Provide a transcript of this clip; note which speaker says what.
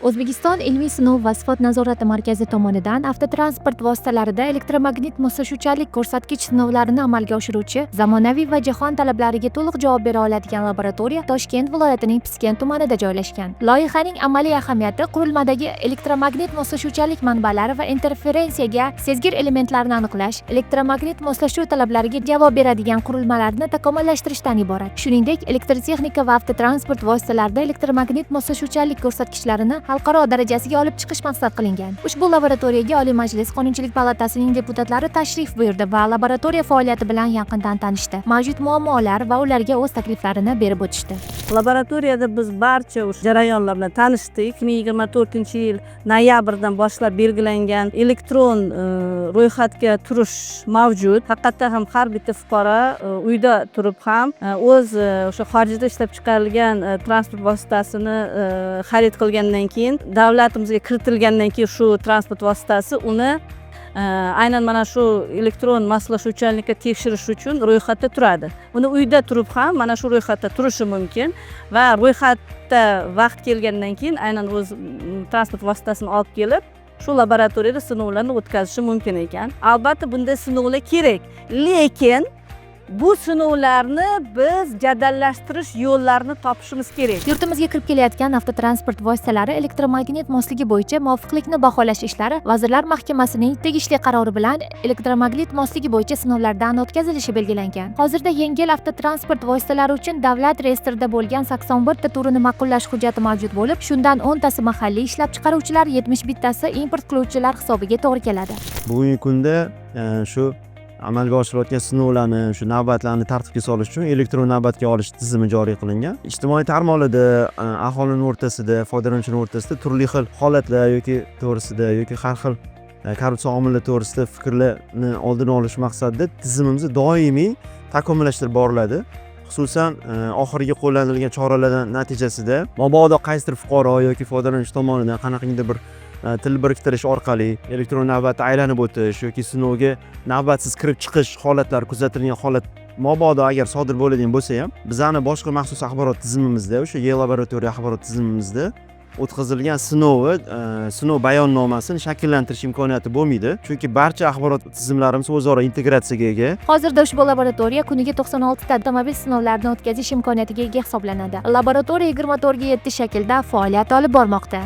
Speaker 1: O'zbekiston ilmiy sinov va sifat nazorati markazi tomonidan avtotransport vositalarida elektromagnit moslashuvchanlik ko'rsatkich sinovlarini amalga oshiruvchi zamonaviy va jahon talablariga to'liq javob bera oladigan laboratoriya Toshkent viloyatining Piskent tumanida joylashgan. Loyihaning amaliy ahamiyati qurilmadagi elektromagnit moslashuvchanlik manbalari va interferensiyaga sezgir elementlarni aniqlash, elektromagnit moslashuv talablariga javob beradigan qurilmalarni takomillashtirishdan iborat. Shuningdek, elektrotexnika va avtotransport vositalarida elektromagnit moslashuvchanlik ko'rsatkichlarini xalqaro darajasiga olib chiqish maqsad qilingan. Ushbu laboratoriyaga Oliy Majlis Qonunchilik palatasining deputatlari tashrif buyurdi va laboratoriya faoliyati bilan yaqindan tanishdi. Mavjud muammolar va ularga o'z takliflarini berib o'tishdi.
Speaker 2: Laboratoriyada biz barcha jarayonlar bilan tanishdik. 2024-yil noyabrdan boshlab belgilangan elektron ro'yxatga turish mavjud. Haqiqatda ham har bitta fuqaro uyda turib ham o'z o'sha xorijda ishlab chiqarilgan transport vositasini xarid qilgandan keyin, davlatimizga kiritilgandan keyin shu transport vositasi uni aynan mana shu elektron moslashuvchanlikka tekshirish uchun ro'yxatda turadi. Uni uyda turib ham mana shu ro'yxatda turishi mumkin va ro'yxatda vaqt kelgandan keyin aynan o'z transport vositasini olib kelib shu laboratoriyada sinovlarni o'tkazishi mumkin ekan. Albatta bunday sinovlar kerak, lekin bu sinovlarni biz jadallashtirish yo'llarini topishimiz kerak.
Speaker 1: Yurtimizga kirib kelayotgan avtotransport vositalari elektromagnit mosligi bo'yicha muvofiqlikni baholash ishlari Vazirlar Mahkamasining tegishli qarori bilan elektromagnit mosligi bo'yicha sinovlardan o'tkazilishi belgilangan. Hozirda yengil avtotransport vositalari uchun davlat reyestrida bo'lgan 81 ta turini ma'qullash hujjati mavjud bo'lib, shundan 10 tasi mahalliy ishlab chiqaruvchilar, 71 tasi import qiluvchilar hisobiga to'g'ri keladi.
Speaker 3: Bugungi kunda shu amalga oshirilayotgan sinovlarni, shu navbatlarni tartibga solish uchun elektron navbatga olish tizimi joriy qilingan. Ijtimoiy tarmoqlarda aholining o'rtasida, foydalanuvchilar o'rtasida turli xil holatlar yoki to'g'risida yoki har xil korrupsiya omillari to'g'risida fikrlarni oldini olish maqsadida tizimimizni doimiy takomillashtirib boriladi. Xususan oxirgi qo'llanilgan choralardan natijasida mabodo qaysidir fuqaro yoki foydalanuvchi tomonidan qanaqangidir bir til biriktirish orqali elektron navbatda aylanib o'tish yoki sinovga navbatsiz kirib chiqish holatlari kuzatilgan holat mabodo agar sodir bo'ladigan bo'lsa ham, bizani boshqa maxsus axborot tizimimizda, o'sha E-laboratoriya axborot tizimimizda o'tkazilgan sinov bayonnomasini shakllantirish imkoniyati bo'lmaydi. Chunki barcha axborot tizimlarimiz o'zaro integratsiyaga ega.
Speaker 1: Hozirda ushbu laboratoriya kuniga 96 ta avtomobil sinovlarini o'tkazish imkoniyatiga ega hisoblanadi. Laboratoriya 24 ga 7 shaklda faoliyat olib bormoqda.